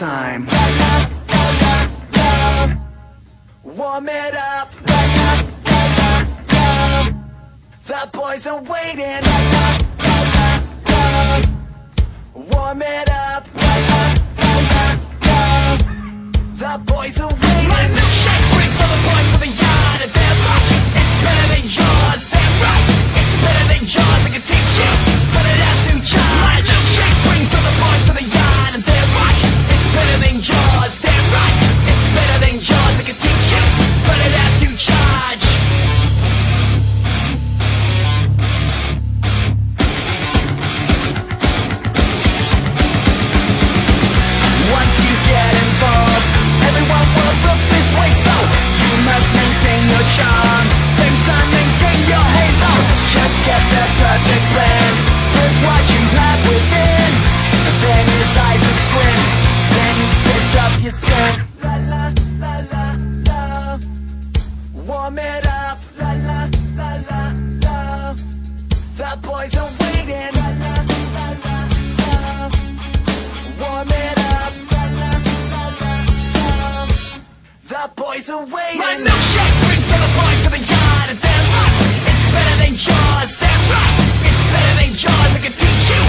time. Warm it up. The boys are waiting. Warm it up. The boys are waiting. My milkshake brings all the boys to the yard, and they're right. It's better than yours. They're right. It's better than yours. I can teach you, but it has to charge. My milkshake brings all the boys to the yard, and they're right. It's better than yours. They're right. It's better than yours. I can teach you, but it has to charge. Once you get involved, everyone will look this way, so you must maintain your charm. Same time, maintain your halo. Just get the perfect blend. Here's what you have within. And then his eyes will squint. Then he's picked up your scent. La la la la la. Warm it up. La la la la la. The boys are waiting. La la la la la. Warm it up. The boys are waiting. My milkshake brings all the boys to the yard, and they're right. It's better than yours. They're right. It's better than yours. I can teach you,